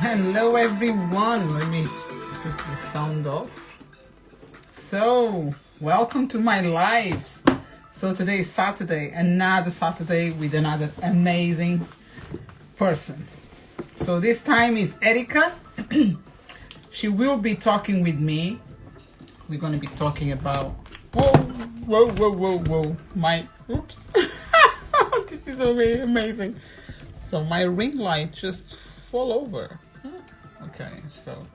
Hello everyone, let me put the sound off. So, welcome to my lives. So today is Saturday, another Saturday with another amazing person. So this time is Erika. She will be talking with me. We're going to be talking about, whoa, oops. This is amazing. So my ring light just fall over. Okay, so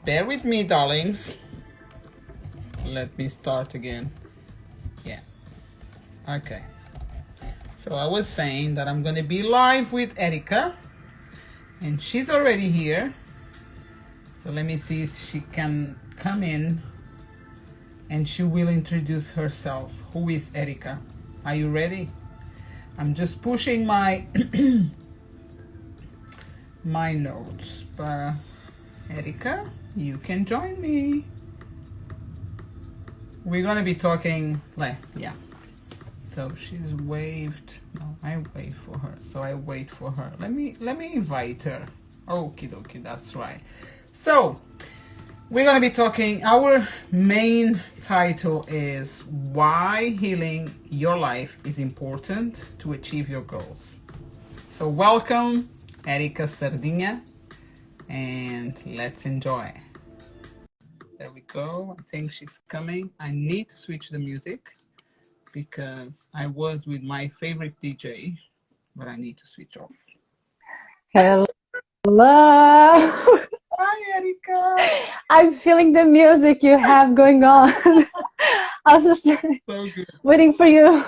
bear with me, darlings. Let me start again. Yeah. Okay. So I was saying that I'm going to be live with Erika, and she's already here. So let me see if she can come in, and she will introduce herself. Who is Erika? Are you ready? I'm just pushing my my notes. But Erika, you can join me. We're gonna be talking like, yeah. So she's waved. No, I wait for her. So I wait for her. Let me invite her. Okie dokie, that's right. So we're gonna be talking. Our main title is why healing your life is important to achieve your goals. So welcome, Erika Sardinha, and let's enjoy. There we go. I think she's coming. I need to switch the music because I was with my favorite DJ, but I need to switch off. Hello. Hi, Erika. I'm feeling the music you have going on. I was just So good. waiting for you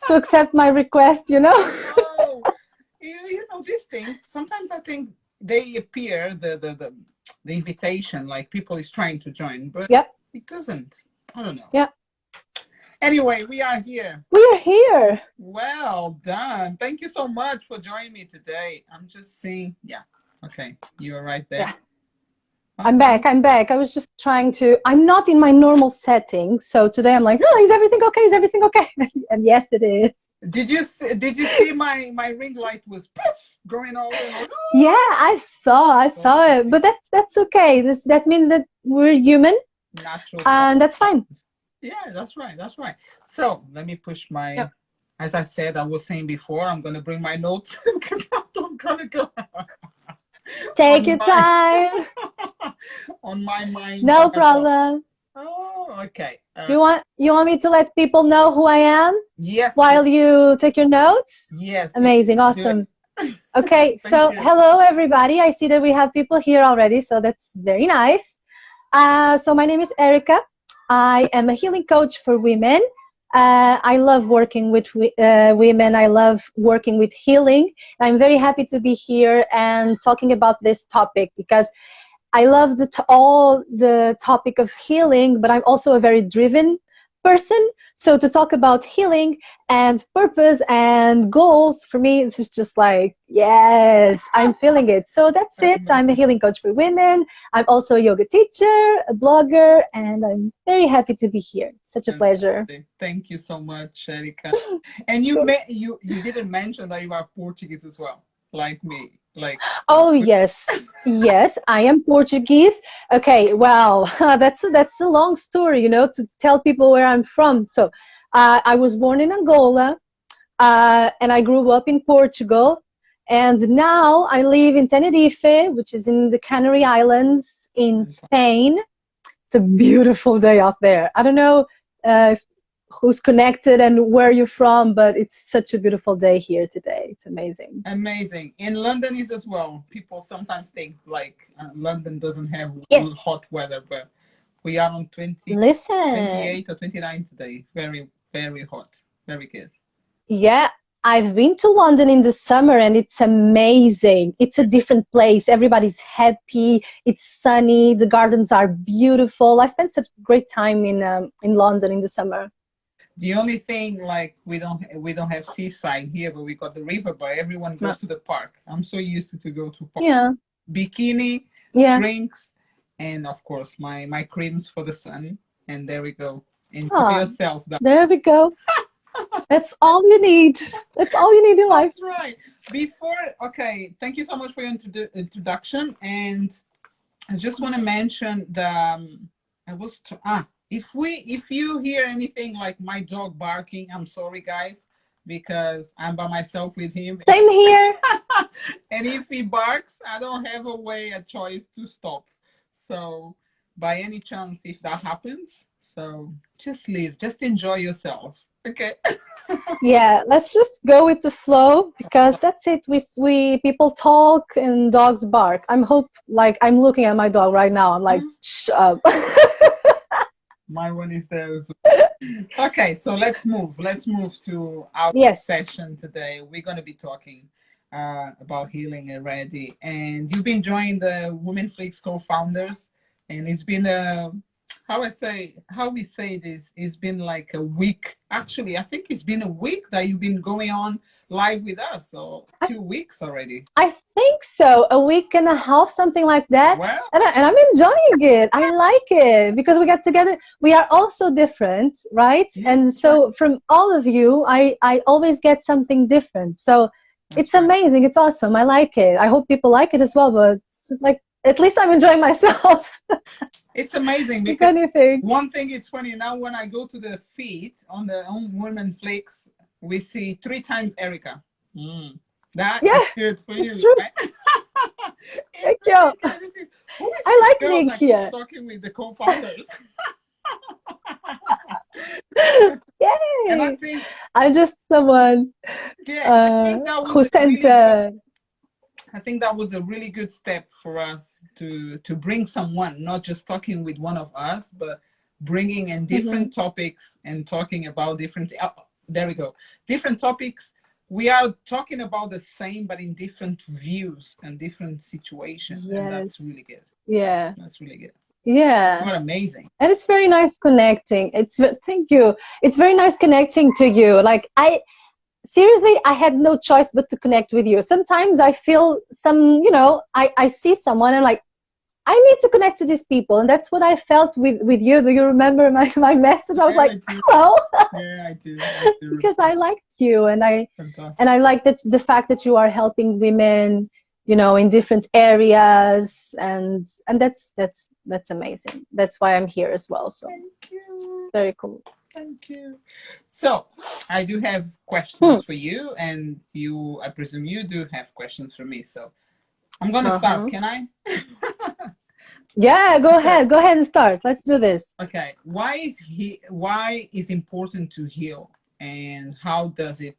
to accept my request, Oh, you know these things. Sometimes I think they appear the invitation like people is trying to join, but Yep. it doesn't. I don't know. Yeah. Anyway, we are here. We are here. Well done. Thank you so much for joining me today. I'm just seeing. Yeah. Okay. You are right there. Yeah. I'm back. I was just I'm not in my normal setting. So today I'm like, oh, is everything okay? Is everything okay? And yes, it is. Did you see my ring light was poof, going all in? Like, oh! Yeah, I saw it. But that's okay. That means that we're human. Natural. And that's fine. Yeah, that's right. So let me push my. Yep. As I said, I was saying before, I'm gonna bring my notes because I'm gonna go. Take your time. On my mind. No problem. Oh, okay. You want me to let people know who I am? Yes. While you take your notes? Yes. Amazing. Awesome. Okay, so hello everybody. I see that we have people here already, so that's very nice. So my name is Erika. I am a healing coach for women. I love working with women. I love working with healing. I'm very happy to be here and talking about this topic because I love all the topic of healing, but I'm also a very driven person. So to talk about healing and purpose and goals, for me, it's just like, yes, I'm feeling it. So that's it. I'm a healing coach for women. I'm also a yoga teacher, a blogger, and I'm very happy to be here. Such a pleasure. Thank you so much, Erika. And you didn't mention that you are Portuguese as well, like me. Oh yes, yes, I am Portuguese. Okay, well, that's a long story, to tell people where I'm from. So, I was born in Angola, and I grew up in Portugal, and now I live in Tenerife, which is in the Canary Islands in Spain. It's a beautiful day out there. I don't know who's connected and where you're from, but it's such a beautiful day here today. It's amazing. Amazing. In London is as well. People sometimes think like London doesn't have hot weather, but we are on 28 or 29 today. Very, very hot. Very good. Yeah, I've been to London in the summer and it's amazing. It's a different place. Everybody's happy. It's sunny. The gardens are beautiful. I spent such a great time in London in the summer. The only thing, like, we don't have seaside here, but we got the river. But everyone goes to the park. I'm so used to go to park. Yeah. Bikini, drinks, and of course my creams for the sun. And there we go. Enjoy yourself. There we go. That's all you need. That's all you need in life. That's right. Before, okay, thank you so much for your introduction. And I just want to mention the, if you hear anything like my dog barking, I'm sorry, guys, because I'm by myself with him. Same here. And if he barks, I don't have a choice to stop. So by any chance, if that happens, so just leave, just enjoy yourself. Okay. Yeah, let's just go with the flow, because that's it. We people talk and dogs bark. I'm looking at my dog right now. I'm like, shut up. My one is there as well. Okay, so let's move to our session today. We're going to be talking about healing already, and you've been joining the Women Flix co-founders, and it's been how we say this, it's been like a week. Actually, I think it's been a week that you've been going on live with us, or 2 weeks already. I think so, a week and a half, something like that. Well, and I'm enjoying it. I like it because we get together. We are all so different, right? Yeah, and so from all of you, I always get something different. So it's amazing. It's awesome. I like it. I hope people like it as well. But it's like, at least I'm enjoying myself. It's amazing because one thing is funny now, when I go to the feed on Women Flix, we see 3 times Erika. That is good for you. True. Right? Thank you. I like being here. Talking with the co-founders. Yay! And I think I'm just someone who sent. I think that was a really good step for us to bring someone, not just talking with one of us, but bringing in different topics and talking about different, different topics. We are talking about the same, but in different views and different situations. Yes. And that's really good. Yeah. That's really good. Yeah. What amazing. And it's very nice connecting. Thank you. It's very nice connecting to you. Like, seriously, I had no choice but to connect with you. Sometimes I feel I see someone and like, I need to connect to these people. And that's what I felt with you. Do you remember my message? I was like, hello. Yeah, I do. Because I liked you, and I like the fact that you are helping women, in different areas, and that's amazing. That's why I'm here as well. So thank you. Very cool. Thank you. So I do have questions for you, and I presume you do have questions for me. So I'm gonna start. Can I? Yeah, go ahead. Go ahead and start. Let's do this. Okay. Why is important to heal, and how does it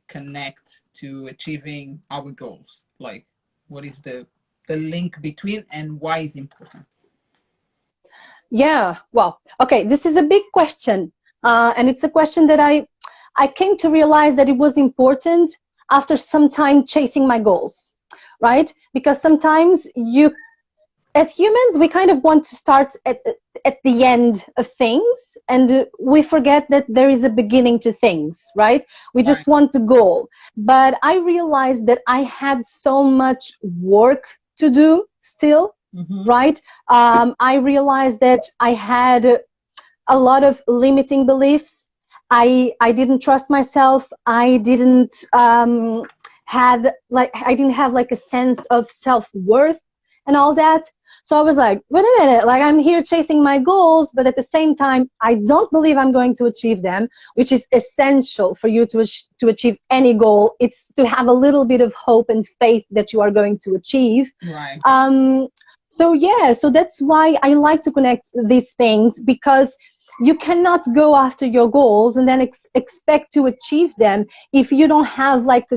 connect to achieving our goals? Like, what is the link between, and why is important? Yeah. Well, okay. This is a big question. And it's a question that I came to realize that it was important after some time chasing my goals, right? Because sometimes as humans, we kind of want to start at the end of things, and we forget that there is a beginning to things, right? We just want the goal. But I realized that I had so much work to do still, right? I realized that I had a lot of limiting beliefs. I didn't trust myself. I didn't have like a sense of self-worth and all that. So I was like, wait a minute, like, I'm here chasing my goals, but at the same time, I don't believe I'm going to achieve them, which is essential for you to achieve any goal. It's to have a little bit of hope and faith that you are going to achieve. Right. So that's why I like to connect these things, because you cannot go after your goals and then expect to achieve them if you don't have like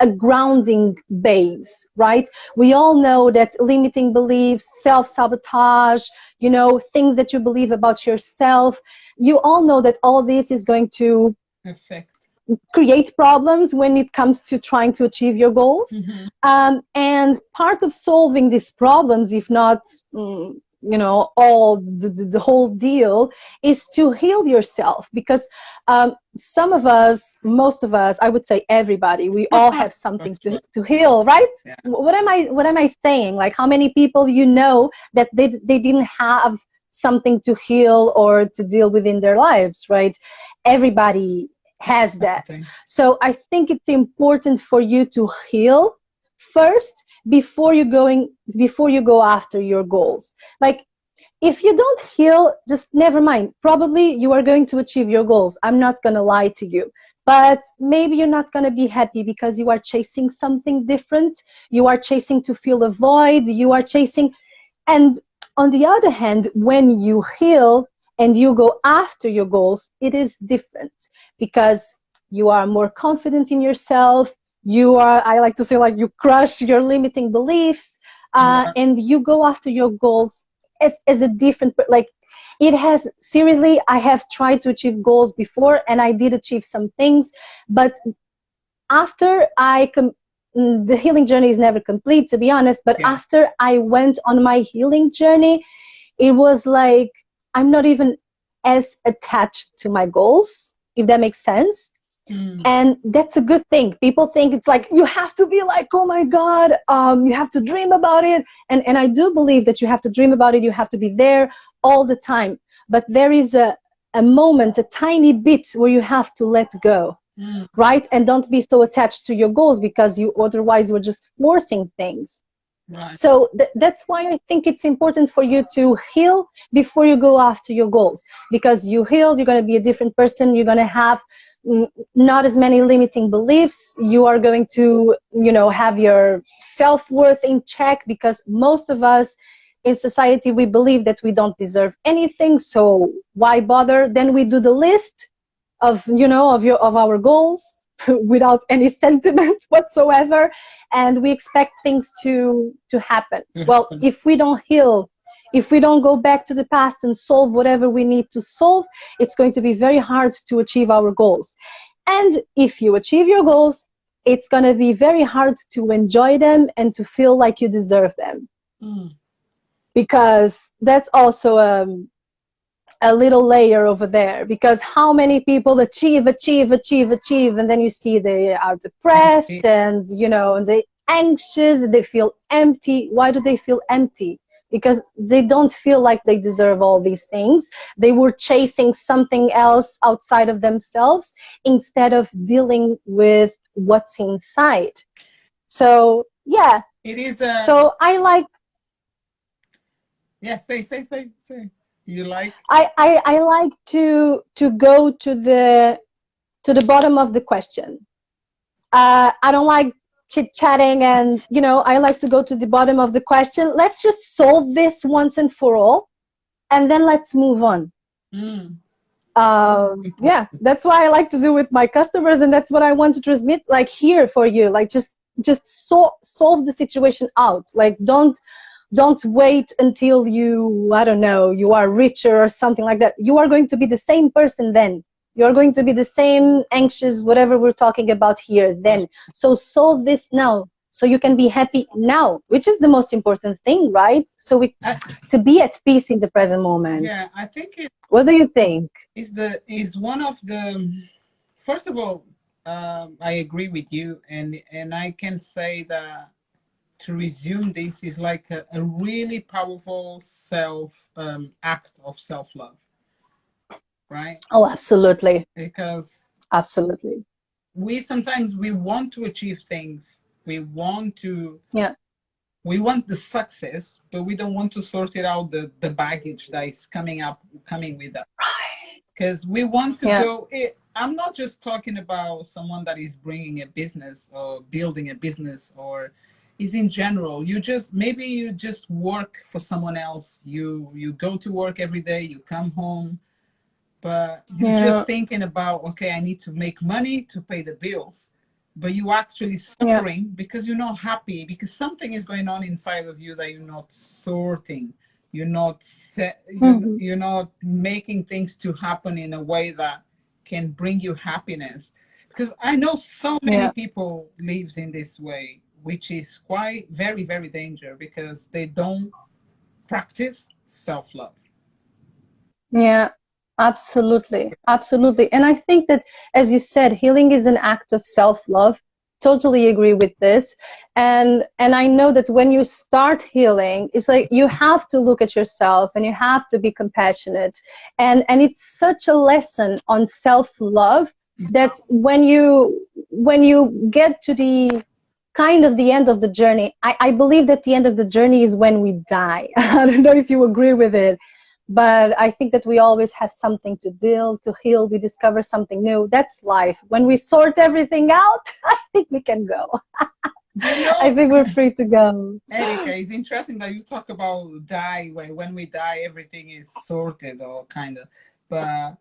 a grounding base, right? We all know that limiting beliefs, self-sabotage, things that you believe about yourself, you all know that all this is going to create problems when it comes to trying to achieve your goals. And part of solving these problems, if not all the whole deal, is to heal yourself, because some of us, most of us, I would say everybody, we all have something to heal, right? Yeah. What am I saying? Like, how many people that they didn't have something to heal or to deal with in their lives, right? Everybody has that. Everything. So I think it's important for you to heal first before you go after your goals. Like, if you don't heal, just never mind. Probably you are going to achieve your goals. I'm not going to lie to you. But maybe you're not going to be happy because you are chasing something different. You are chasing to fill a void. You are chasing. And on the other hand, when you heal and you go after your goals, it is different because you are more confident in yourself. You are, I like to say, like, you crush your limiting beliefs, and you go after your goals as a different, like, it has, seriously, I have tried to achieve goals before and I did achieve some things, but after the healing journey is never complete, to be honest, but after I went on my healing journey, it was like I'm not even as attached to my goals, if that makes sense. And that's a good thing. People think it's like you have to be like, oh my God, you have to dream about it. And I do believe that you have to dream about it. You have to be there all the time. But there is a moment, a tiny bit where you have to let go, right? And don't be so attached to your goals because you otherwise were just forcing things. Right. So that's why I think it's important for you to heal before you go after your goals. Because you heal, you're going to be a different person. You're going to have not as many limiting beliefs. You are going to, have your self-worth in check, because most of us in society, we believe that we don't deserve anything. So why bother? Then we do the list of, of our goals without any sentiment whatsoever. And we expect things to happen. Well, if we don't heal, if we don't go back to the past and solve whatever we need to solve, it's going to be very hard to achieve our goals. And if you achieve your goals, it's going to be very hard to enjoy them and to feel like you deserve them. Because that's also a little layer over there. Because how many people achieve, and then you see they are depressed and, they anxious, they feel empty. Why do they feel empty? Because they don't feel like they deserve all these things. They were chasing something else outside of themselves instead of dealing with what's inside. So, yeah. It is so I like... Yeah, say. You like? I like to go to the bottom of the question. I don't like chit-chatting, and I like to go to the bottom of the question. Let's just solve this once and for all, and then let's move on. Yeah, that's what I like to do with my customers, and that's what I want to transmit, like, here for you. Like, just solve the situation out. Like, don't wait until you, I don't know, you are richer or something like that. You are going to be the same person then. You're going to be the same anxious, whatever we're talking about here then. So solve this now, so you can be happy now, which is the most important thing, right? So to be at peace in the present moment. Yeah, I think what do you think? Is one of the, first of all, I agree with you, and I can say that to resume this is like a really powerful act of self-love. Right? Oh, absolutely. Because absolutely, we sometimes want to achieve things. We want to, we want the success, but we don't want to sort it out the baggage that is coming with us. Right. Because we want to go. I'm not just talking about someone that is bringing a business or building a business, or is in general. Maybe you just work for someone else. You go to work every day. You come home. But you're just thinking about, okay, I need to make money to pay the bills. But you're actually suffering because you're not happy, because something is going on inside of you that you're not sorting. You're not you're not making things to happen in a way that can bring you happiness. Because I know so many people lives in this way, which is quite very, very dangerous, because they don't practice self-love. Yeah. Absolutely. And I think that, as you said, healing is an act of self-love. Totally agree with this. And I know that when you start healing, it's like you have to look at yourself and you have to be compassionate. And it's such a lesson on self-love that when you get to the kind of the end of the journey, I believe that the end of the journey is when we die. I don't know if you agree with it, but I think that we always have something to deal, to heal. We discover something new. That's life. When we sort everything out, I think we can go. You know, I think we're free to go. Erika, it's interesting that you talk about die. When we die, everything is sorted or kind of. But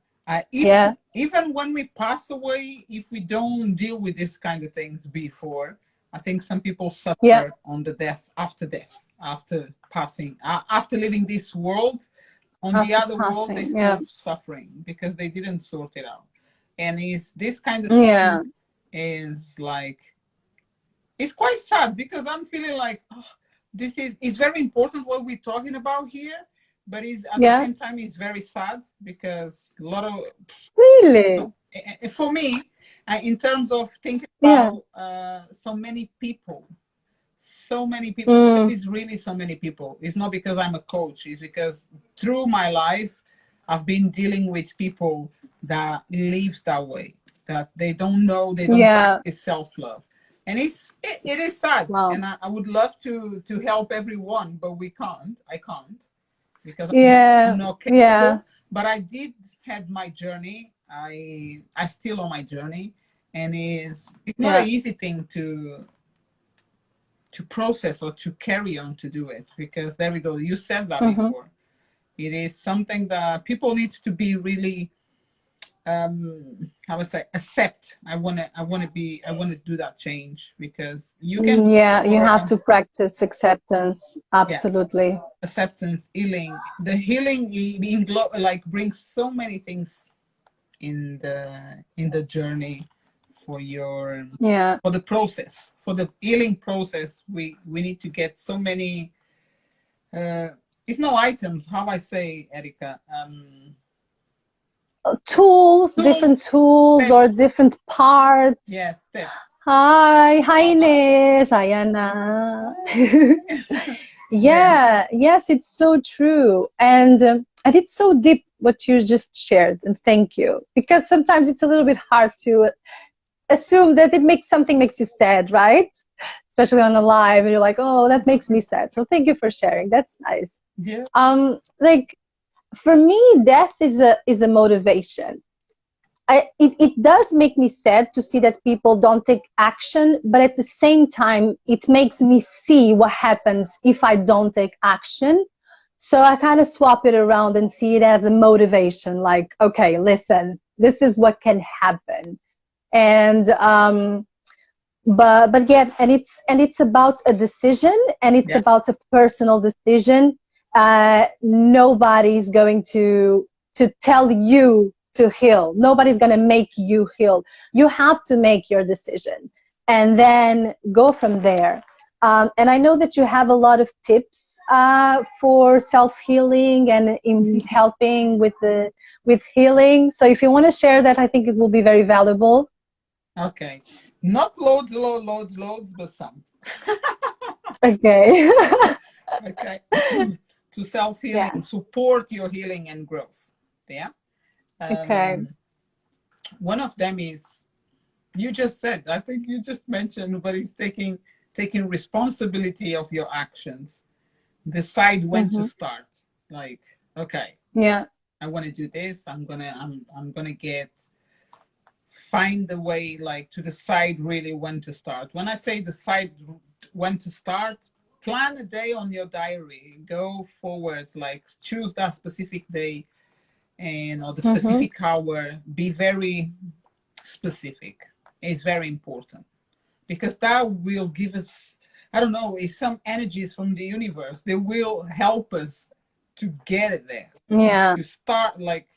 Yeah. even when we pass away, if we don't deal with this kind of things before, I think some people suffer Yeah. on the death, after passing, after leaving this world. On the After other world, they're passing. still Yeah. suffering because they didn't sort it out. And is this kind of Yeah. is like, it's quite sad because I'm feeling like, oh, this is, it's very important what we're talking about here, but it's at the Yeah. same time it's very sad because a lot of, Really? for me, in terms of thinking Yeah. about so many people, Mm. it's really so many people. It's not because I'm a coach, it's because through my life I've been dealing with people that lives that way, that they don't know, they don't Yeah. practice self-love. And it is sad. Wow. And I would love to help everyone, but I can't because Yeah. I'm not Yeah. capable. But I did had my journey. I still on my journey, and it's not an Yeah. easy thing to process or to carry on to do it, because there we go, you said that Mm-hmm. before. It is something that people need to be really, how would I say, accept. I want to do that change, because you can Yeah, you have for, to practice acceptance. yeah, Absolutely. acceptance, healing. The healing like brings so many things in the journey for your, Yeah. for the process, for the healing process. We need to get so many, it's no items, how I say, Erika, Tools, different tools, tools or steps. different parts. Yes, steps. Hi About that. Ines, Ayana. Yeah. Yeah, yes, it's so true. And it's so deep what you just shared, and thank you. Because sometimes it's a little bit hard to assume that something makes you sad, right? Especially on a live, and you're like, oh, that makes me sad. So thank you for sharing. That's nice. Yeah. Like for me, death is a motivation. It does make me sad to see that people don't take action, but at the same time, it makes me see what happens if I don't take action. So I kind of swap it around and see it as a motivation, like, okay, listen, this is what can happen. And but yeah, and it's about a decision, and it's Yeah. about a personal decision. Nobody's going to tell you to heal. Nobody's going to make you heal. You have to make your decision and then go from there. And I know that you have a lot of tips for self-healing and in helping with healing. So if you want to share that, I think it will be very valuable. Okay. Not loads, but some. Okay. Okay. To self-healing, Yeah. support your healing and growth. Yeah. Okay. One of them is, you just said, I think you just mentioned, but it's taking responsibility of your actions. Decide when to start. Like, okay, Yeah. I want to do this. I'm gonna find the way, like, to decide really when to start. When I say decide when to start, plan a day on your diary. Go forward, like choose that specific day and or the specific hour. Be very specific. It's very important, because that will give us, I don't know, it's some energies from the universe. They will help us to get it there. Yeah. To start, like,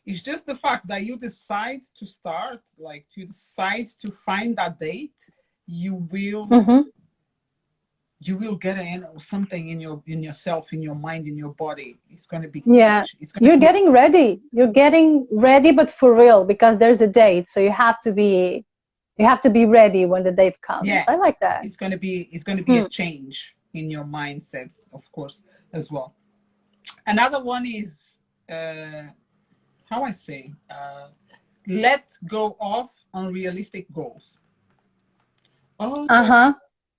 it's just the fact that you decide to start, like to decide to find that date, you will get something in yourself, in your mind, in your body. It's going to be, Yeah. You're getting ready. You're getting ready, but for real, because there's a date. So you have to be ready when the date comes. yeah, I like that. it's going to be a change in your mindset, of course, as well. Another one is, how I say, let go of unrealistic goals. Oh,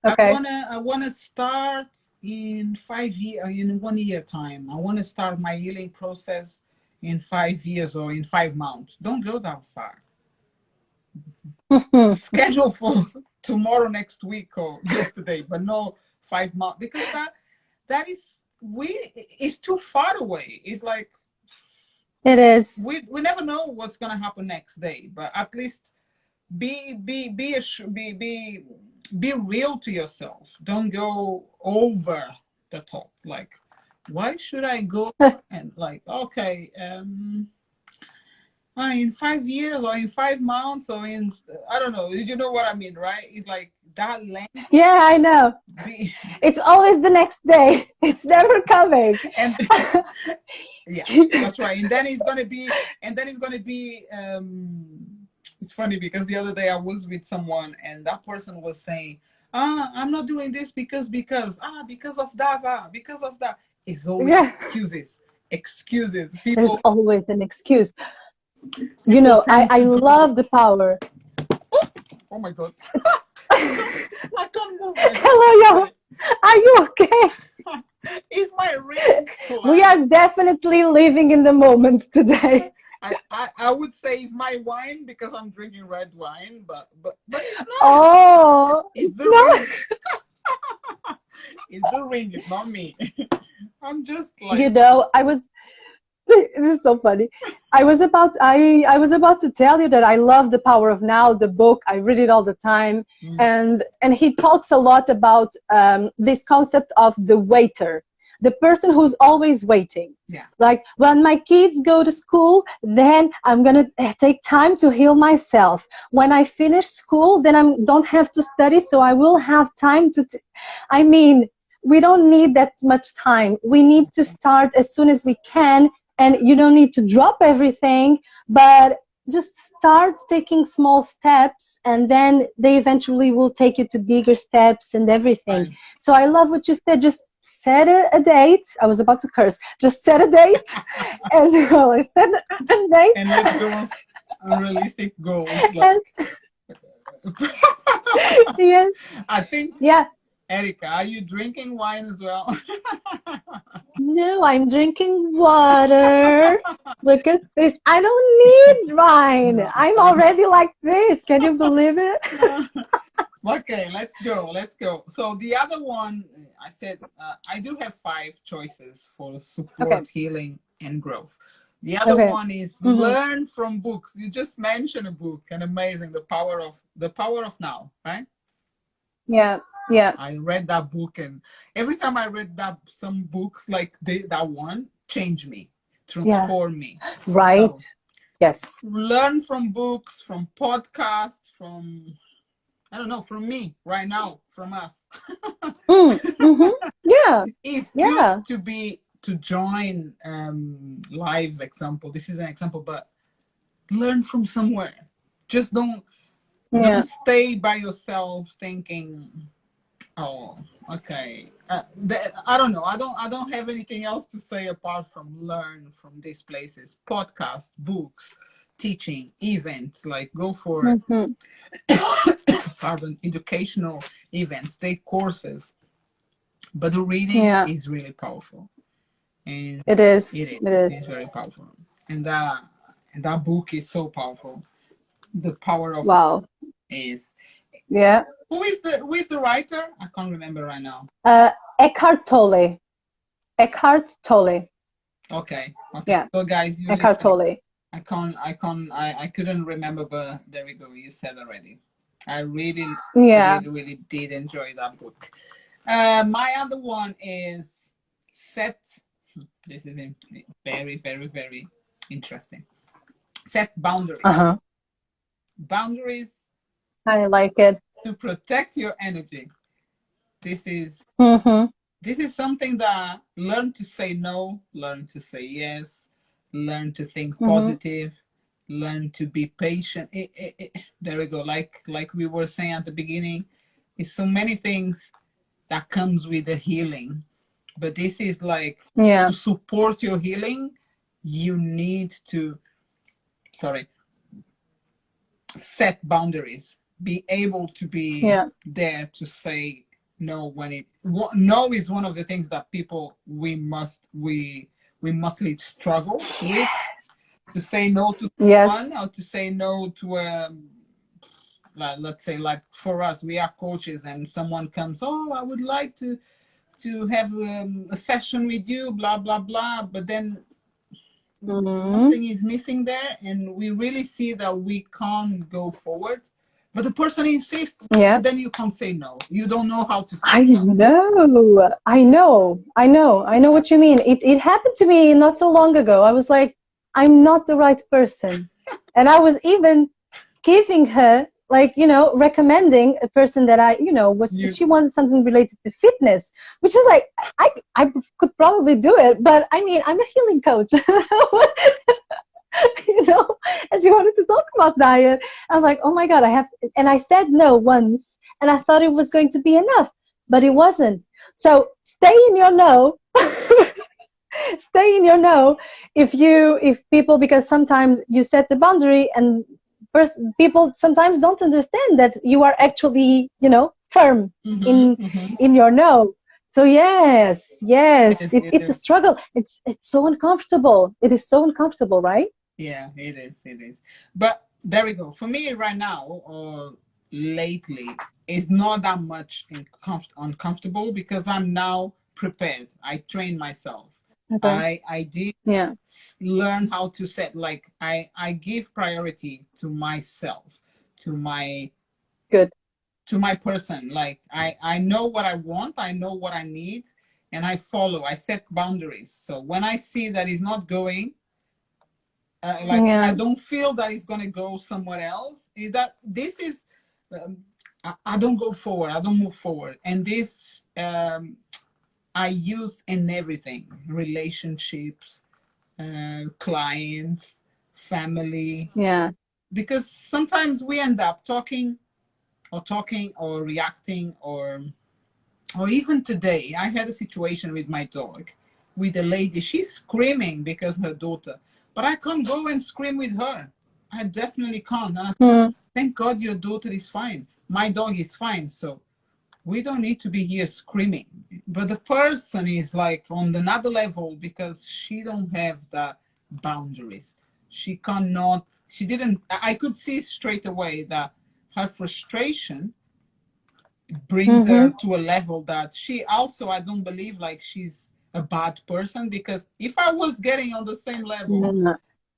Okay. I wanna start in 5 years, in 1 year time. I wanna start my healing process in 5 years or in 5 months. Don't go that far. Schedule for tomorrow, next week, or yesterday, but no 5 months, because that is it's too far away. It's like It is. we never know what's gonna happen next day, but at least be real to yourself. Don't go over the top. Like, why should I go and like, okay, in 5 years or in 5 months or in, I don't know. You know what I mean, right? It's like that length. Yeah, I know. It's always the next day. It's never coming. And yeah, that's right. And then it's gonna be. It's funny because the other day I was with someone and that person was saying, I'm not doing this because because of that, because of that. It's always excuses. People, there's always an excuse. You know, I love the power. Oh my God. I can't move myself. Hello, y'all. Are you okay? It's my ring. We are definitely living in the moment today. I would say it's my wine because I'm drinking red wine, but no. Oh, It's the ring. It's the ring. It's not me. I'm just like, you know, this is so funny. I was about to tell you that I love The Power of Now, the book. I read it all the time. And he talks a lot about this concept of the waiter, the person who's always waiting. Yeah. Like, when my kids go to school, then I'm gonna take time to heal myself. When I finish school, then I don't have to study, so I will have time to I mean, we don't need that much time. We need to start as soon as we can. And you don't need to drop everything, but just start taking small steps, and then they eventually will take you to bigger steps and everything. Right. So I love what you said. Just set a date. I was about to curse. Just set a date. And I set a date. And let's go unrealistic goals. Like. Yes. I think. Yeah. Erika, are you drinking wine as well? No, I'm drinking water. Look at this. I don't need wine. No. I'm already like this. Can you believe it? Okay, let's go. So the other one, I said, I do have 5 choices for support, healing, and growth. The other one is learn from books. You just mentioned a book, and amazing, the power of now, right? Yeah. Yeah, I read that book, and every time I read some books like that one changed me, transformed me. Right. So, yes. Learn from books, from podcasts, from, I don't know, from me right now, from us. Yeah. It's good to join live example. This is an example, but learn from somewhere. Just don't stay by yourself thinking, oh, okay. I don't know. I don't have anything else to say apart from learn from these places. Podcasts, books, teaching, events. Like, go for educational events, take courses. But the reading is really powerful, and it is. It's very powerful. And that book is so powerful. The power of is. Yeah. Who is the writer? I can't remember right now. Eckhart Tolle. Eckhart Tolle. Okay. Yeah. So guys, Eckhart Tolle. I couldn't remember, but there we go. You said already. I really did enjoy that book. My other one is set. This is very, very, very interesting. Set boundaries. Boundaries. I like it. To protect your energy. This is something that learn to say no, learn to say yes, learn to think positive, learn to be patient. There we go. Like we were saying at the beginning, it's so many things that comes with the healing. But this is like to support your healing, you need to set boundaries, be able to be Yeah. there to say no when no is one of the things that people we mostly struggle with, to say no to someone, Yes. or to say no to let's say, like for us, we are coaches and someone comes, oh, I would like to have a session with you, blah blah blah, but then something is missing there and we really see that we can't go forward, but the person insists, Yeah. and then you can't say no. You don't know how to say I no. know. I know what you mean. It happened to me not so long ago. I was like, I'm not the right person. And I was even giving her, like, recommending a person that she wanted something related to fitness, which is like, I could probably do it, but I mean, I'm a healing coach. And she wanted to talk about diet. I was like, oh my God, and I said no once, and I thought it was going to be enough, but it wasn't. So stay in your no. Stay in your no if people, because sometimes you set the boundary and people sometimes don't understand that you are actually, firm in your no. So yes, it's a struggle. It's so uncomfortable. It is so uncomfortable, right? Yeah, it is. But there we go. For me right now, or lately, it's not that much uncomfortable because I'm now prepared. I train myself. Okay. I did Yeah. learn how to set, like, I give priority to myself, to my Good. to my person. Like I know what I want, I know what I need, and I follow. I set boundaries. So when I see that it's not going, like I Yeah. don't feel that it's gonna go somewhere else, that this is I don't go forward, I don't move forward. And this I use in everything: relationships, clients, family. Yeah. Because sometimes we end up talking or reacting, or even today I had a situation with my dog, with a lady. She's screaming because her daughter, but I can't go and scream with her. I definitely can't. And I Mm. thank God your daughter is fine, my dog is fine, so we don't need to be here screaming. But the person is like on another level because she don't have the boundaries. She didn't, I could see straight away that her frustration brings her Mm-hmm. to a level that she also, I don't believe like she's a bad person, because if I was getting on the same level, Yeah.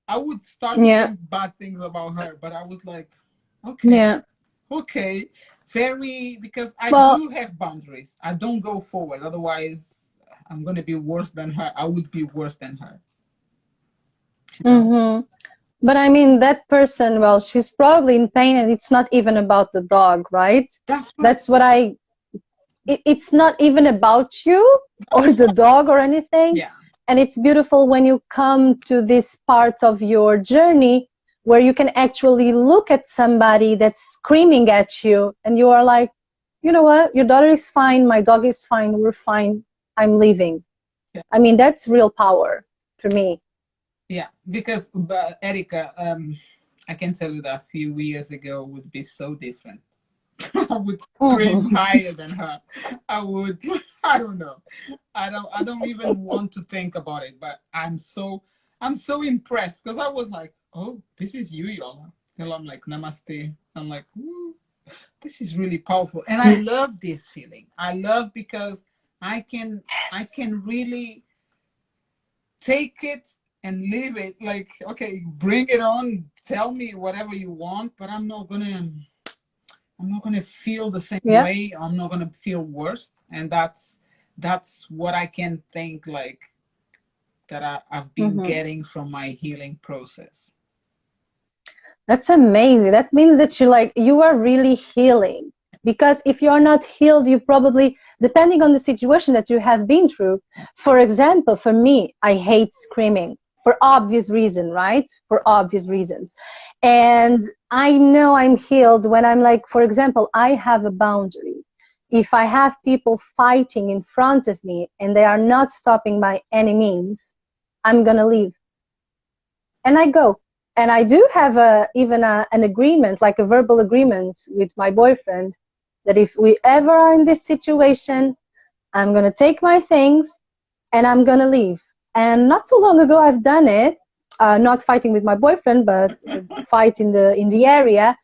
I would start Yeah. saying bad things about her. But I was like, okay, Yeah. okay, very, because I Well, do have boundaries. I don't go forward. Otherwise, I'm going to be worse than her. I would be worse than her. You know? mm-hmm. But I mean, that person, well, she's probably in pain, and it's not even about the dog, right? That's right. That's what it's not even about you or the dog or anything. Yeah. And it's beautiful when you come to this part of your journey where you can actually look at somebody that's screaming at you, and you are like, you know what? Your daughter is fine. My dog is fine. We're fine. I'm leaving. Yeah. I mean, that's real power for me. Yeah. Because, Erika, I can tell you that a few years ago would be so different. I would scream Mm-hmm. higher than her. I would, I don't know. I don't even want to think about it, but I'm so impressed because I was like, oh, this is you, Yola. And I'm like, namaste. I'm like, ooh, this is really powerful. And I love this feeling. I love because I can really take it and leave it. Like, okay, bring it on, tell me whatever you want, but I'm not gonna feel the same Yeah. way. I'm not gonna feel worse, and that's what I can think, like, that I've been Mm-hmm. getting from my healing process. That's amazing. That means that you are really healing. Because if you're not healed, you probably, depending on the situation that you have been through, for example, for me, I hate screaming for obvious reason, right? For obvious reasons. And I know I'm healed when I'm like, for example, I have a boundary. If I have people fighting in front of me and they are not stopping by any means, I'm gonna leave. And I go. And I do have an agreement, like a verbal agreement with my boyfriend, that if we ever are in this situation, I'm going to take my things and I'm going to leave. And not so long ago, I've done it, not fighting with my boyfriend, but fight in the area.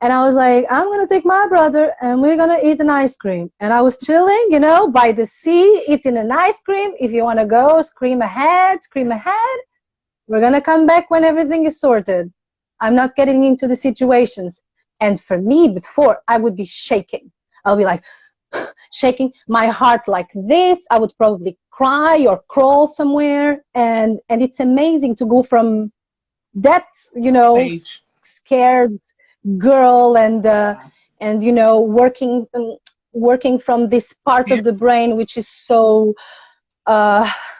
And I was like, I'm going to take my brother and we're going to eat an ice cream. And I was chilling, you know, by the sea, eating an ice cream. If you want to go, scream ahead, scream ahead. We're going to come back when everything is sorted. I'm not getting into the situations. And for me, before, I would be shaking. I'll be like shaking my heart like this. I would probably cry or crawl somewhere. And it's amazing to go from that, you know, scared girl and you know, working from this part of the brain which is so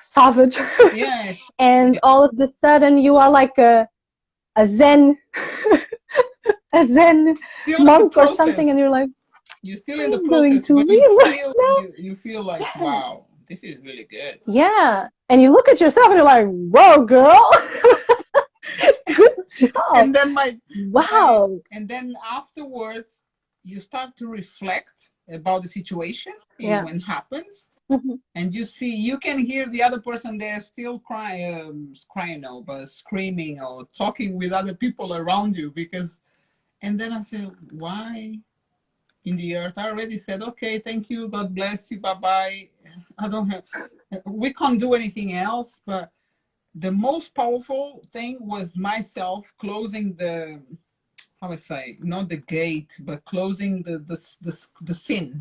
savage. Yes. And all of a sudden you are like a zen a zen monk or something, and you're like, you're still in the I'm going process, to but you feel like, yeah. wow, this is really good. Yeah. And you look at yourself and you're like, whoa, girl. Good job. And then wow. and then afterwards you start to reflect about the situation when it happens. And you see, you can hear the other person there still crying no, but screaming or talking with other people around you, because, and then I said, why in the earth? I already said, okay, thank you, God bless you, bye-bye. I don't have, we can't do anything else. But the most powerful thing was myself closing the, how I say, not the gate, but closing the sin,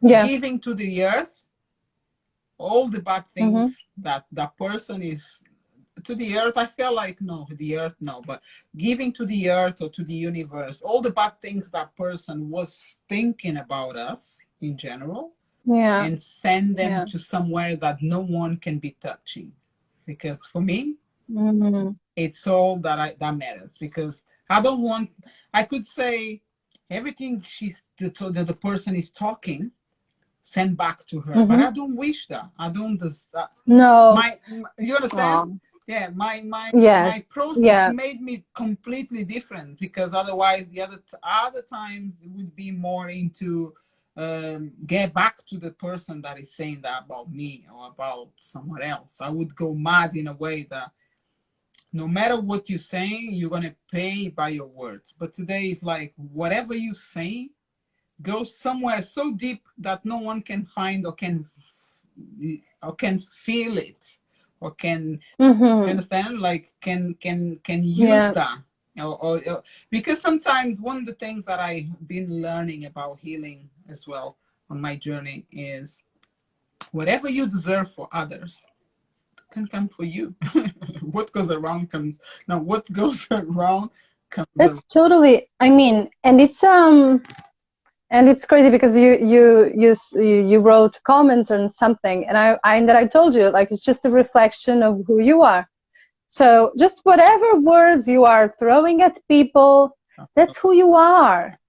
giving to the earth all the bad things that that person is to the earth. I feel like, no, the earth, no, but giving to the earth or to the universe all the bad things that person was thinking about us in general, and send them to somewhere that no one can be touching. Because for me, it's all that matters. Because I don't want, I could say everything the person is talking, send back to her, but I don't wish that. I don't no. You understand? Yeah, my process made me completely different, because otherwise the other times it would be more into get back to the person that is saying that about me or about someone else. I would go mad in a way that no matter what you're saying, you're gonna pay by your words. But today it's like whatever you say goes somewhere so deep that no one can find or can feel it, or can you understand, like can use that, or because sometimes one of the things that I've been learning about healing as well on my journey is whatever you deserve for others can come for you. What goes around comes, now what goes around comes That's around. totally, I mean, and it's crazy because you wrote a comment on something, and I told you, like, it's just a reflection of who you are. So just whatever words you are throwing at people, that's who you are.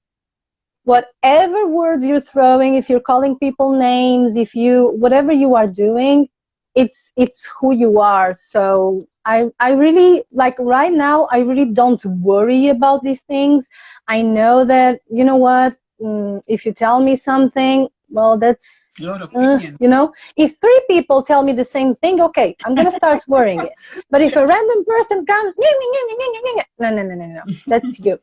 Whatever words you're throwing, if you're calling people names, whatever you are doing, it's who you are. So I really, like, right now, I really don't worry about these things. I know that, you know what, if you tell me something, well, that's your opinion. you know, if 3 people tell me the same thing, okay, I'm gonna start worrying it. But if a random person comes, no, that's you.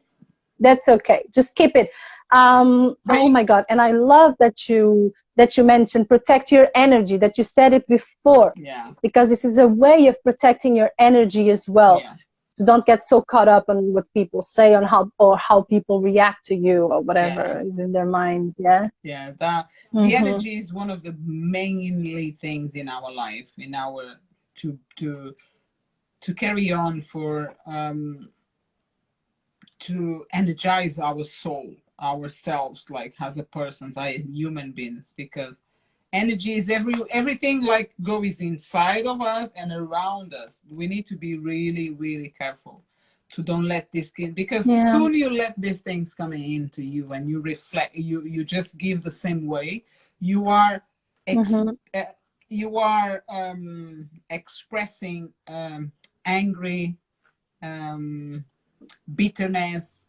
That's okay. Just keep it. Oh my God! And I love that you mentioned protect your energy. That you said it before. Yeah. Because this is a way of protecting your energy as well. Yeah. So don't get so caught up on what people say, on how people react to you, or whatever is in their minds. Yeah. Yeah. The energy is one of the mainly things in our life, in our to carry on for to energize our soul, ourselves, like as a person, as human beings, because energy is everything, like goes inside of us and around us. We need to be really, really careful to don't let this get, because soon you let these things coming into you and you reflect, you just give the same way you are you are expressing angry, bitterness,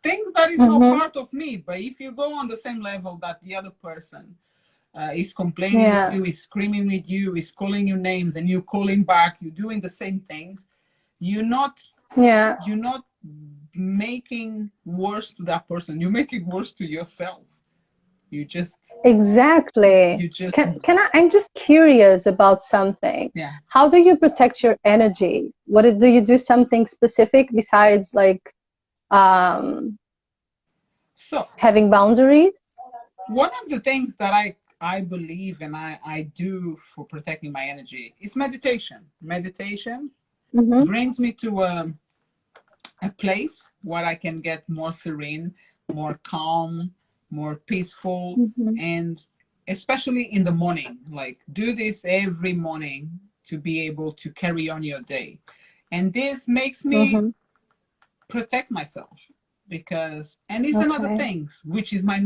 things that is not part of me. But if you go on the same level that the other person is complaining with you, is screaming with you, is calling you names, and you calling back, you're doing the same things, you're not making worse to that person. You're making worse to yourself. You just I'm just curious about something. Yeah. How do you protect your energy? Do you do something specific besides like having boundaries? One of the things that I believe and I do for protecting my energy is meditation. Meditation brings me to a place where I can get more serene, more calm, more peaceful, and especially in the morning. Like, do this every morning to be able to carry on your day. And this makes me protect myself, because, and it's another thing, which is my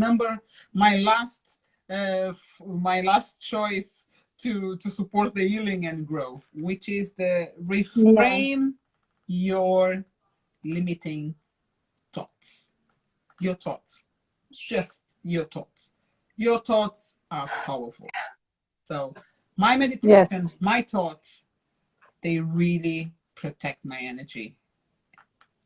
last choice to support the healing and growth, which is the reframe your limiting thoughts. Your thoughts. Just your thoughts. Your thoughts are powerful. So my meditation, my thoughts, they really protect my energy.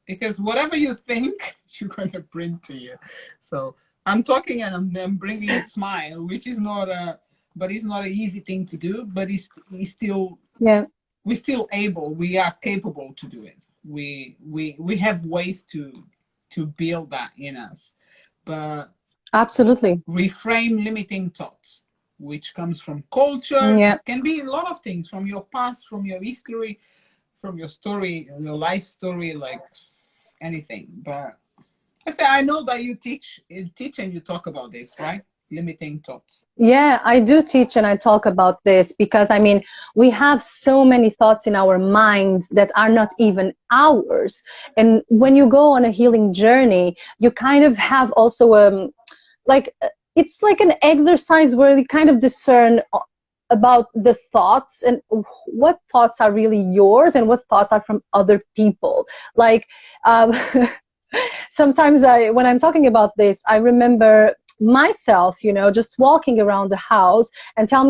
Because whatever you think, you're going to bring to you. So I'm talking and I'm bringing a smile, which is not but it's not an easy thing to do, but we're still able, we are capable to do it. We have ways to build that in us. But absolutely, reframe limiting thoughts, which comes from culture, can be a lot of things, from your past, from your history, from your story, your life story, like anything. But I know that you teach and you talk about this, right? Limiting thoughts. Yeah, I do teach and I talk about this because, I mean, we have so many thoughts in our minds that are not even ours. And when you go on a healing journey, you kind of have also it's like an exercise where you kind of discern about the thoughts and what thoughts are really yours and what thoughts are from other people. Like sometimes when I'm talking about this, I remember myself, just walking around the house and tell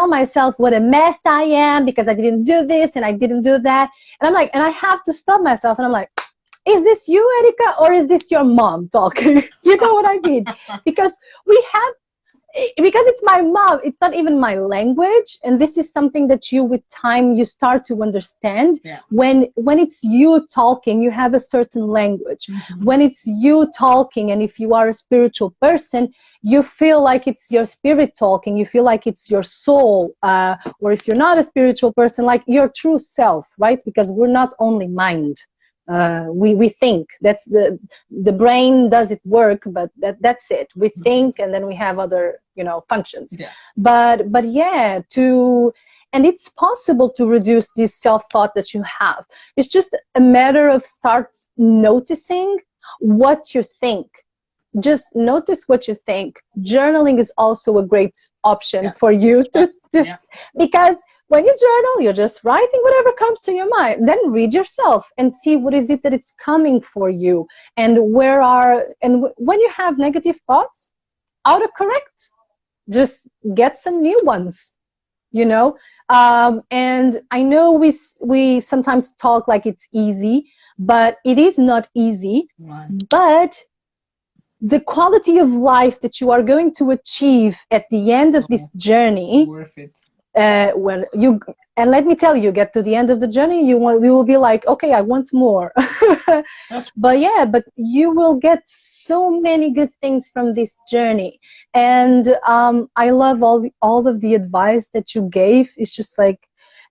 myself what a mess I am because I didn't do this and I didn't do that. And I'm like, and I have to stop myself and I'm like, is this you, Erika, or is this your mom talking? You know what I mean? Because it's my mom, it's not even my language, and this is something that you, with time, you start to understand. When it's you talking, you have a certain language. When it's you talking, and if you are a spiritual person, you feel like it's your spirit talking, you feel like it's your soul, or if you're not a spiritual person, like your true self, right? Because we're not only mind. We think, that's the brain does it work, but that's it. We think, and then we have other functions. But and it's possible to reduce this self-thought that you have. It's just a matter of start noticing what you think. Just notice what you think. Journaling is also a great option for you to just because when you journal, you're just writing whatever comes to your mind. Then read yourself and see what is it that it's coming for you, and when you have negative thoughts, autocorrect. Just get some new ones, and I know we sometimes talk like it's easy, but it is not easy. But the quality of life that you are going to achieve at the end of this journey, worth it. And let me tell you, get to the end of the journey, you will be like, okay, I want more. but you will get so many good things from this journey. And I love all of the advice that you gave. It's just like,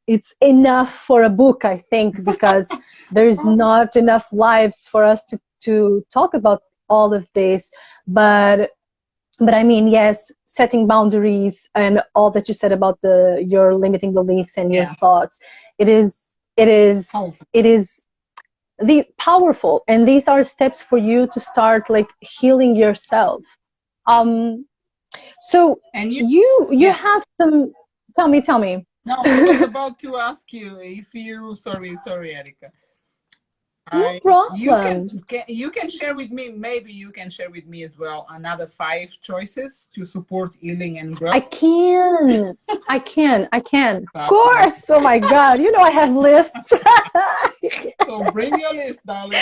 it's enough for a book, I think, because there's not enough lives for us to talk about all of this. But I mean, yes, setting boundaries and all that you said about your limiting beliefs and your thoughts, it is powerful, and these are steps for you to start like healing yourself. So and you have some. Tell me. No, I was about to ask you if you. Sorry, Erika. No You problem. you can share with me. Maybe you can share with me as well another 5 choices to support healing and I growth. can. I can. Of Fabulous. course. Oh my God. You know I have lists. So bring your list, darling.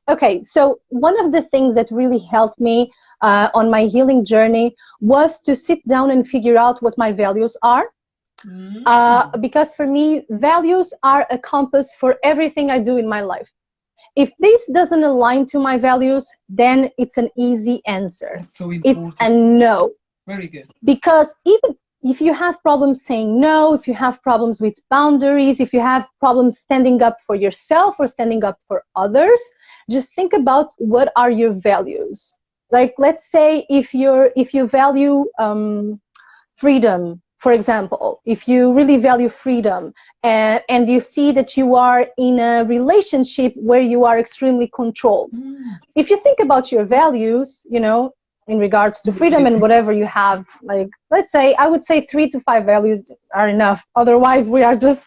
Okay, so one of the things that really helped me on my healing journey was to sit down and figure out what my values are. Because for me, values are a compass for everything I do in my life. If this doesn't align to my values, then it's an easy answer. That's so It's important. a no. Very good. Because even if you have problems saying no, if you have problems with boundaries, if you have problems standing up for yourself or standing up for others, just think about what are your values. Like, let's say if you value freedom, for example, if you really value freedom, and you see that you are in a relationship where you are extremely controlled, if you think about your values, you know, in regards to freedom and whatever you have, like, let's say, I would say 3 to 5 values are enough. Otherwise, we are just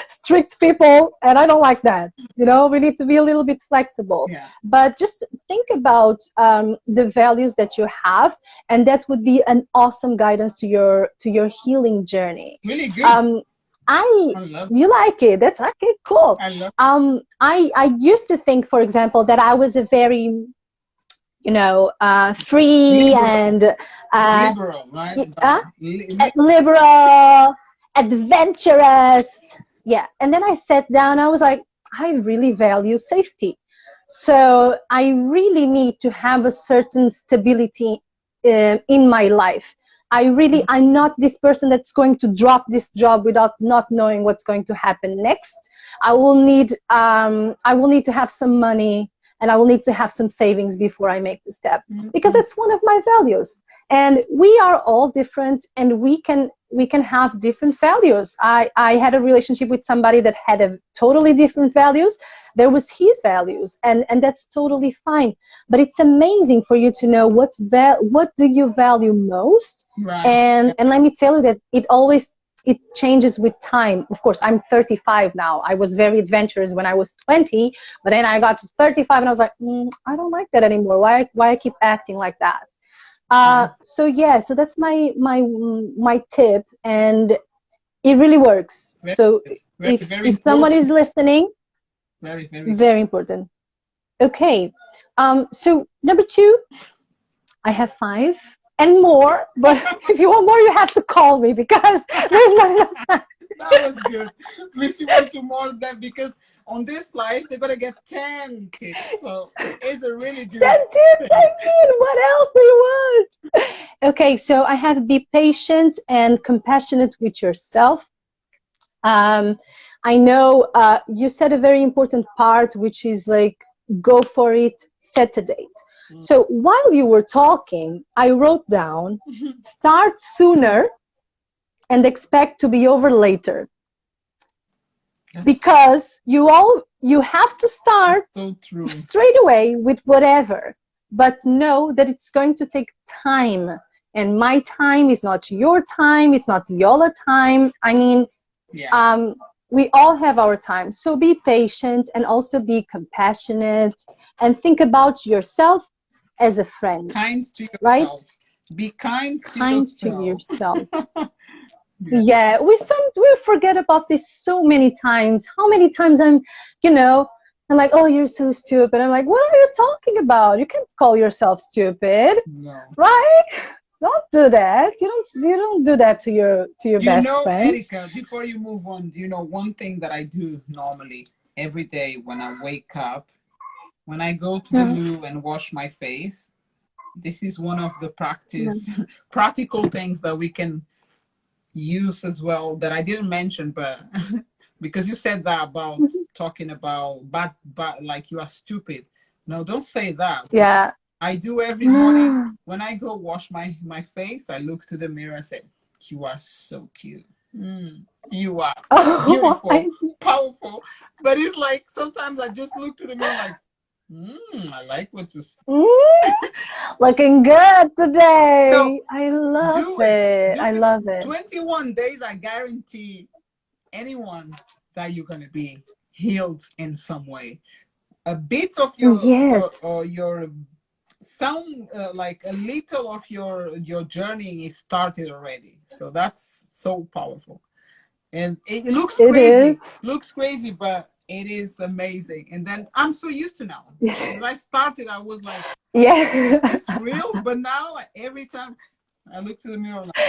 strict people, and I don't like that. You know, we need to be a little bit flexible. Yeah. But just think about the values that you have, and that would be an awesome guidance to your healing journey. Really good. I love You like it? That's okay, cool. I love I used to think, for example, that I was a very, you know, free liberal, and liberal, right? liberal, adventurous. Yeah. And then I sat down, I was like, I really value safety. So I really need to have a certain stability in my life. I'm not this person that's going to drop this job without not knowing what's going to happen next. I will need to have some money, and I will need to have some savings before I make the step, because that's one of my values. And we are all different, and we can have different values. I had a relationship with somebody that had a totally different values. There was his values, and that's totally fine. But it's amazing for you to know what do you value most. Right. And let me tell you that it changes with time. Of course, I'm 35 now. I was very adventurous when I was 20, but then I got to 35 and I was like, I don't like that anymore. Why I keep acting like that? So yeah, so that's my tip, and it really works. So if someone is listening, very important. Okay, so number 2, I have 5 and more, but if you want more, you have to call me, because there's not enough time. That was good. If you want to more than, because on this life they're gonna get 10 tips, so it's a really good 10 tips. I mean, what else do you want? Okay, so I have be patient and compassionate with yourself. I know you said a very important part, which is like, go for it, set a date. So while you were talking, I wrote down, start sooner and expect to be over later. Because you have to start straight away with whatever, but know that it's going to take time. And my time is not your time. It's not Yola time. I mean, we all have our time. So be patient, and also be compassionate, and think about yourself as a friend. Kind to yourself. Right? Be kind to yourself. Yeah, we forget about this so many times. How many times I'm like, oh, you're so stupid. I'm like, what are you talking about? You can't call yourself stupid. No. Right? Don't do that. You don't do that to your best friends. Erika, before you move on, do you know one thing that I do normally every day when I wake up, when I go to the loo and wash my face? This is one of the practical things that we can use as well, that I didn't mention, but because you said that about talking about but like you are stupid. No, don't say that. Yeah. I do every morning when I go wash my face. I look to the mirror and say, you are so cute. You are beautiful, powerful. But it's like, sometimes I just look to the mirror like, I like what you say. Looking good today. So, I love it. I love it. 21 days, I guarantee anyone that you're going to be healed in some way. A bit of your Yes, your sound, like a little of your journey is started already. So that's so powerful. And it it is. looks crazy, but it is amazing. And then I'm so used to now. When I started, I was like, Yeah. this real? But now, like, every time I look to the mirror, like,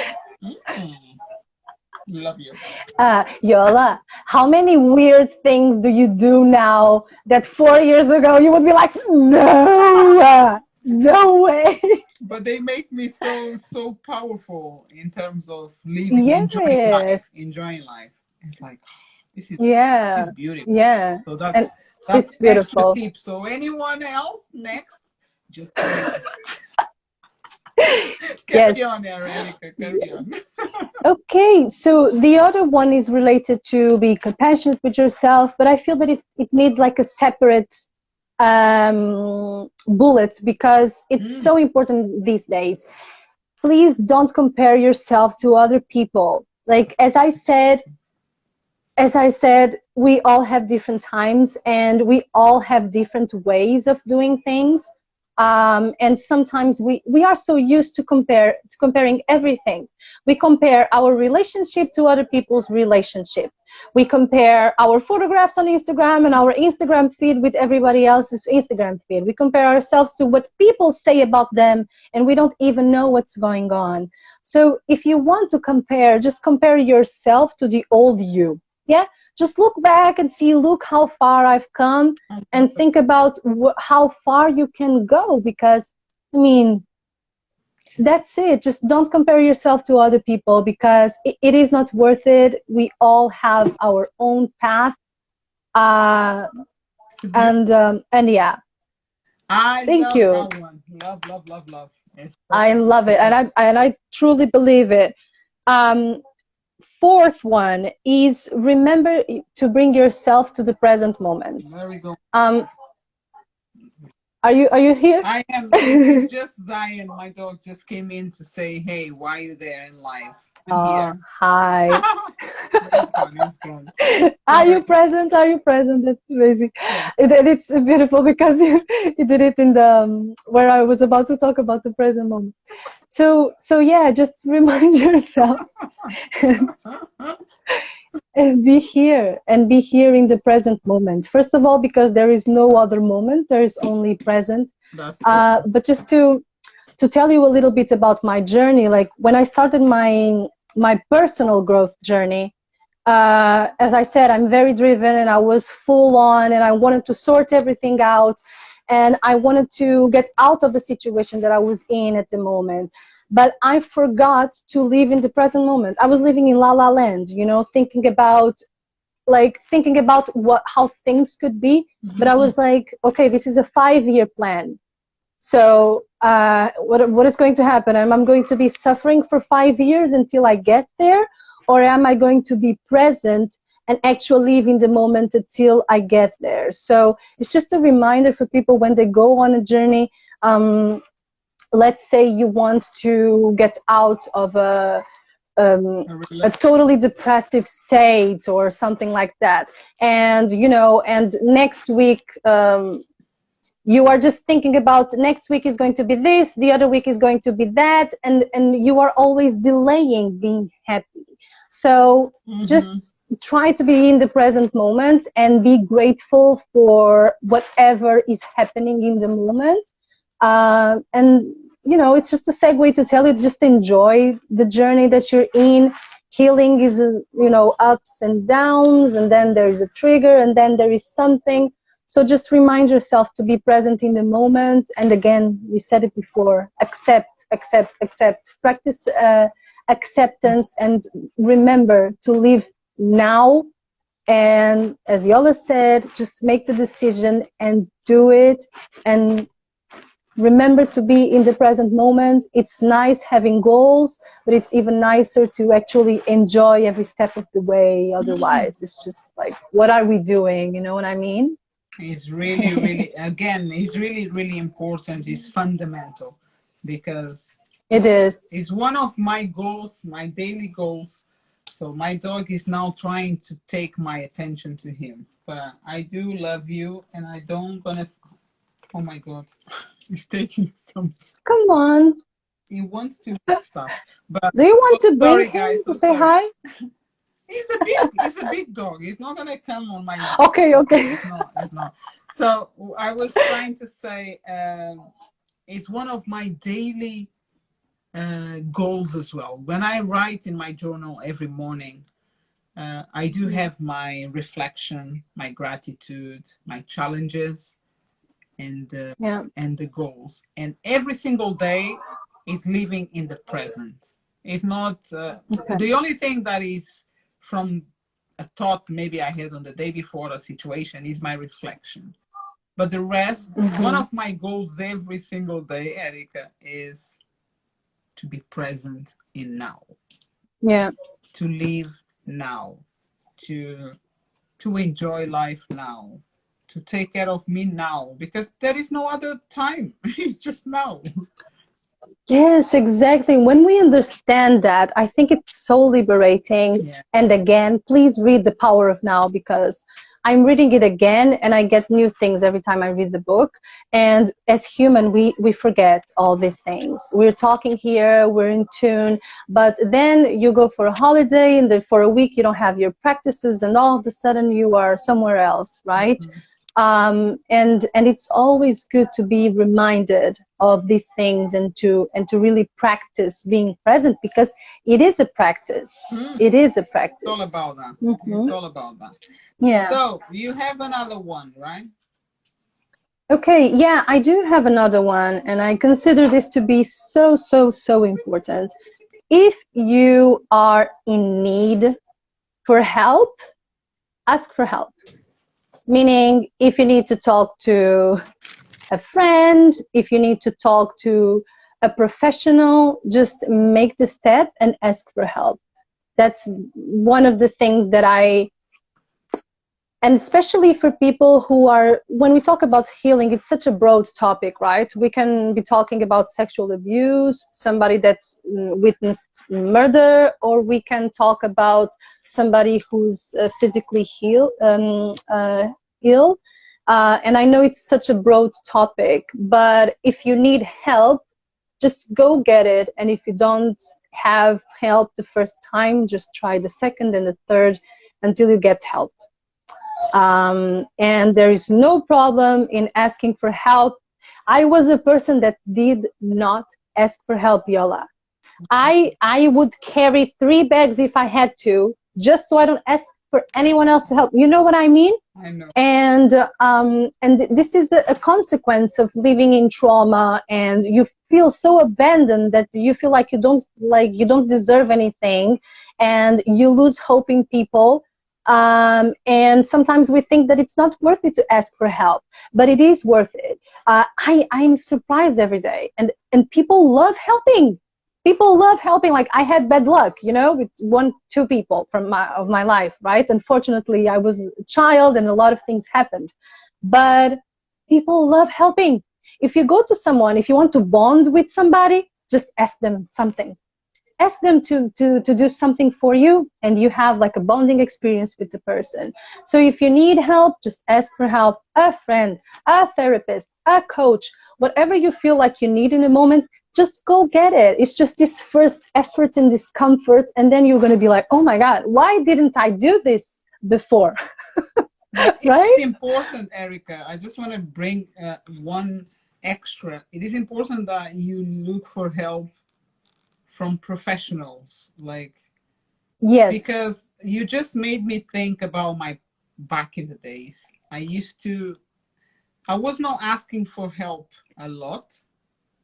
love you. Yola, how many weird things do you do now that 4 years ago you would be like, no, no way? But they make me so powerful in terms of living, Yes. enjoying life. It's like, this Yeah. is beautiful. Yeah. So And that's it's extra beautiful. tip. So anyone else next, just curious. Yes. Carry on, Erika. Carry on. Okay, so the other one is related to be compassionate with yourself, but I feel that it needs like a separate bullet because it's so important these days. Please don't compare yourself to other people. Like as I said, we all have different times and we all have different ways of doing things. And sometimes we are so used to comparing everything. We compare our relationship to other people's relationship. We compare our photographs on Instagram and our Instagram feed with everybody else's Instagram feed. We compare ourselves to what people say about them, and we don't even know what's going on. So if you want to compare, just compare yourself to the old you. Yeah, just look back and see, look how far I've come, and think about how far you can go, because I mean, that's it. Just don't compare yourself to other people, because it is not worth it. We all have our own path, uh, and yeah, I thank love you. that one. Love. It's so I love it, beautiful. and I truly believe it. um, Fourth one is remember to bring yourself to the present moment. There we go. um, are you here? I am. It's just Zion. My dog just came in to say, "Hey, why are you there in live?" I'm here. Hi. It's gone. Are you present? Are you present? That's amazing. Yeah. It's beautiful because you did it in the where I was about to talk about the present moment. So yeah, just remind yourself and be here in the present moment. First of all, because there is no other moment, there is only present. That's so But just to tell you a little bit about my journey, like when I started my personal growth journey, as I said, I'm very driven and I was full on and I wanted to sort everything out and I wanted to get out of the situation that I was in at the moment. But I forgot to live in the present moment. I was living in La La Land, you know, thinking about what how things could be. But I was like, okay, this is a 5-year plan. So what is going to happen? Am I going to be suffering for 5 years until I get there? Or am I going to be present and actually live in the moment until I get there? So it's just a reminder for people when they go on a journey. Let's say you want to get out of a totally depressive state or something like that. And, you know, and next week, you are just thinking about next week is going to be this, the other week is going to be that, and you are always delaying being happy. So just try to be in the present moment and be grateful for whatever is happening in the moment. And you know, it's just a segue to tell you, just enjoy the journey that you're in. Healing is, you know, ups and downs, and then there is a trigger, and then there is something. So just remind yourself to be present in the moment. And again, we said it before, accept. Practice acceptance and remember to live now. And as Yola said, just make the decision and do it. And remember to be in the present moment. It's nice having goals, but it's even nicer to actually enjoy every step of the way. Otherwise, it's just like, what are we doing? You know what I mean? It's really, again, it's really important. It's fundamental because it is. it's one of my goals, my daily goals. So my dog is now trying to take my attention to him. But I do love you, and I don't gonna. Oh my God, he's taking some. Come on. He wants to eat stuff. But Do you want to bring sorry, him guys. to So say sorry. hi? He's a big dog. He's not gonna come on my lap. Okay, okay. He's not. He's not. So I was trying to say, it's one of my daily goals as well. When I write in my journal every morning, I do have my reflection, my gratitude, my challenges, and the goals. And every single day is living in the present. It's not the only thing that is from a thought maybe I had on the day before a situation is my reflection. But the rest, one of my goals every single day, Erika, is to be present in now. Yeah. To live now. To enjoy life now. To take care of me now. Because there is no other time. It's just now. Yes, exactly. When we understand that, I think it's so liberating. Yeah. And again, please read The Power of Now, because I'm reading it again and I get new things every time I read the book. And as human, we forget all these things. We're talking here, we're in tune, but then you go for a holiday and then for a week you don't have your practices and all of a sudden you are somewhere else, right? And it's always good to be reminded of these things and to really practice being present, because it is a practice. It is a practice. It's all about that. It's all about that. Yeah. So you have another one, right? Okay, yeah, I do have another one, and I consider this to be so, so, so important. If you are in need for help, ask for help. Meaning, if you need to talk to a friend, if you need to talk to a professional, just make the step and ask for help. That's one of the things that and especially for people who are, when we talk about healing, it's such a broad topic, right? We can be talking about sexual abuse, somebody that's witnessed murder, or we can talk about somebody who's physically ill. And I know it's such a broad topic, but if you need help, just go get it. And if you don't have help the first time, just try the second and the third until you get help. And there is no problem in asking for help. I was a person that did not ask for help, Yola. I would carry 3 bags if I had to, just so I don't ask for anyone else to help. You know what I mean? I know. And this is a consequence of living in trauma, and you feel so abandoned that you feel like you don't deserve anything, and you lose hope in people. And sometimes we think that it's not worth it to ask for help, but it is worth it. I'm surprised every day, and people love helping. People love helping. Like, I had bad luck, with 1-2 people from my life, right? Unfortunately, I was a child and a lot of things happened, but people love helping. If you go to someone, if you want to bond with somebody, just ask them something. Ask them to do something for you, and you have like a bonding experience with the person. So if you need help, just ask for help. A friend, a therapist, a coach, whatever you feel like you need in a moment, just go get it. It's just this first effort and discomfort, and then you're going to be like, oh my God, why didn't I do this before? Right? It's important, Erika. I just want to bring one extra. It is important that you look for help from professionals, yes, because you just made me think about my back in the days. I was not asking for help a lot,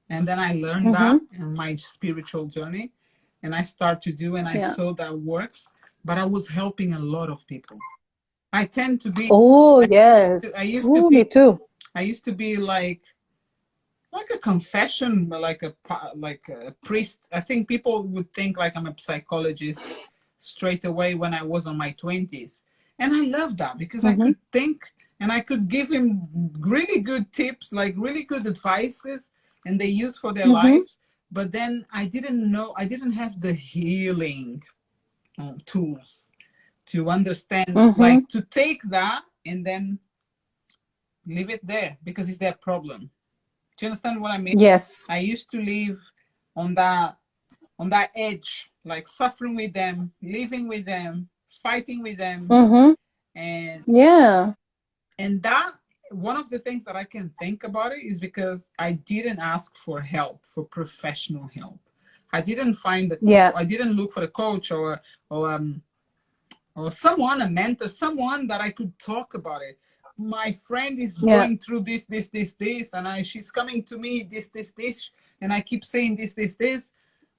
and then I learned that in my spiritual journey, and I start to do, and I saw that works, but I was helping a lot of people. I tend to be me too. I used to be like a confession, like a priest. I think people would think like I'm a psychologist straight away when I was on my 20s. And I love that, because I could think and I could give him really good tips, like really good advices, and they use for their lives. But then I didn't have the healing tools to understand, Mm-hmm. like to take that and then leave it there because it's their problem. Do you understand what I mean? Yes. I used to live on that edge, like suffering with them, living with them, fighting with them, Mm-hmm. and Yeah. that one of the things that I can think about it is because I didn't ask for help, for professional help. I didn't find Yeah. I didn't look for a coach or someone, a mentor, someone that I could talk about it. My friend is Yeah. going through this, and she's coming to me this, and I keep saying this,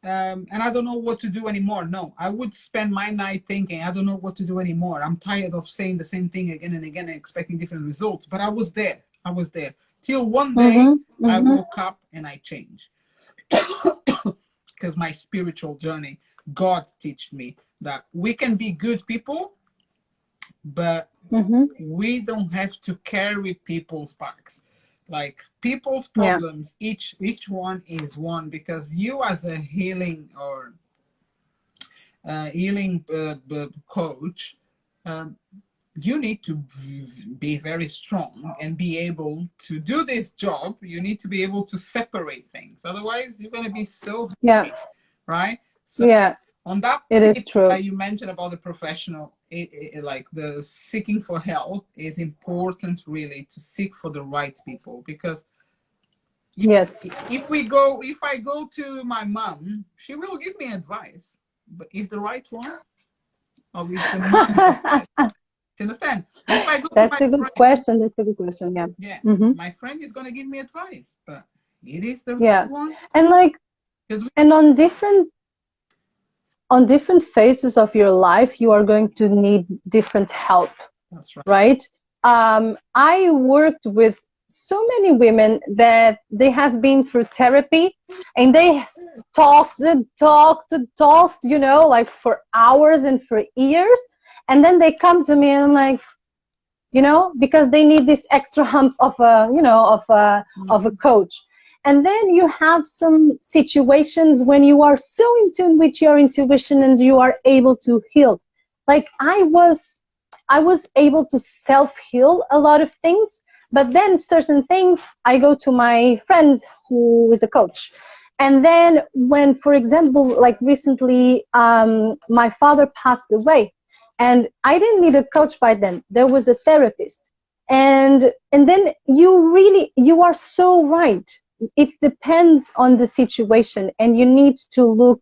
and I don't know what to do anymore. No, I would spend my night thinking, I don't know what to do anymore. I'm tired of saying the same thing again and again and expecting different results. But I was there. Till one day Mm-hmm. I Mm-hmm. woke up and I changed. Because my spiritual journey, God taught me that we can be good people, but Mm-hmm. we don't have to carry people's backs. Like people's Yeah. problems, each one is one, because you as a healing or coach, um, you need to be very strong and be able to do this job. You need to be able to separate things. Otherwise, you're going to be so Yeah. happy, right? So Yeah. on that It is tip true. that you mentioned about the professional, like the seeking for help is important, really, to seek for the right people. Because Yes. if I go to my mom, she will give me advice, but is the right one, or is the mom's advice? Do you understand? If I go to That's my a good friend, question. That's a good question. Yeah. yeah, Mm-hmm. my friend is going to give me advice, but it is the right Yeah. one. And like, Because and on different phases of your life, you are going to need different help, that's right. right? I worked with so many women that they have been through therapy and they talked and talked and talked, you know, like for hours and for years. And then they come to me and I'm like, you know, because they need this extra hump of a, you know, of a coach. And then you have some situations when you are so in tune with your intuition and you are able to heal. Like I was able to self-heal a lot of things, but then certain things I go to my friend who is a coach. And then when, for example, like recently, my father passed away, and I didn't need a coach by then. There was a therapist. And then you are so right. It depends on the situation, and you need to look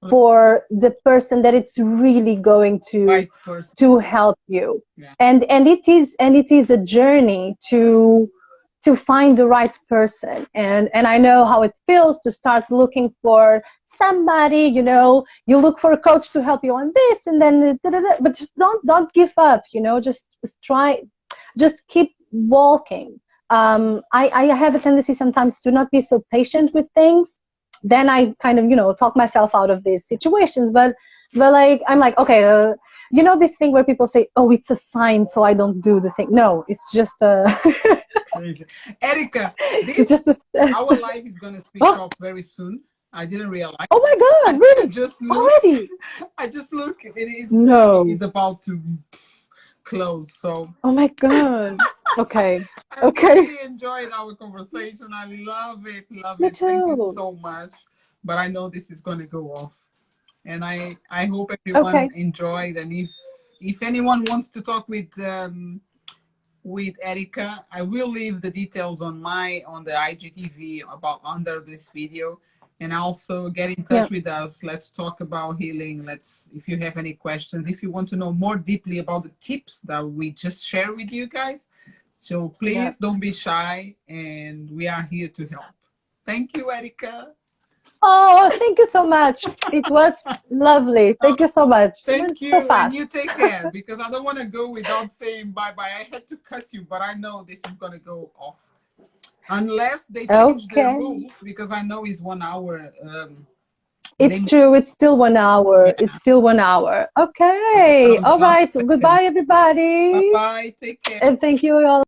for the person that it's really going right person. to help you. Yeah. And it is a journey to find the right person. And I know how it feels to start looking for somebody, you know, you look for a coach to help you on this, and then but just don't give up, you know, just try, just keep walking. I have a tendency sometimes to not be so patient with things. Then I kind of, you know, talk myself out of these situations, but like I'm like, okay, you know, this thing where people say, oh, it's a sign, so I don't do the thing. No, it's just Crazy. Erika, it's just our life is going to switch off very soon. I didn't realize. Oh my God, I really? just looked. Already? I just looked. It is. No. It's about to close. So. Oh my God. Okay. I Okay. really enjoyed our conversation. I love it. Love Me it. Thank you too. so much. But I know this is going to go off, and I hope everyone Okay. enjoyed. And if anyone wants to talk with Erika, I will leave the details on the IGTV about under this video, and also get in touch with us. Let's talk about healing. If you have any questions, if you want to know more deeply about the tips that we just share with you guys, so please don't be shy, and we are here to help. Thank you, Erika. Oh, thank you so much. It was lovely. Thank you so much. Thank It went so you, fast. and you take care, because I don't want to go without saying bye-bye. I had to cut you, but I know this is going to go off. Unless they change the rules, because I know it's 1 hour. It's true. It's still 1 hour. Yeah. It's still 1 hour. Okay. All right. Goodbye, everybody. Bye-bye. Take care. And thank you all.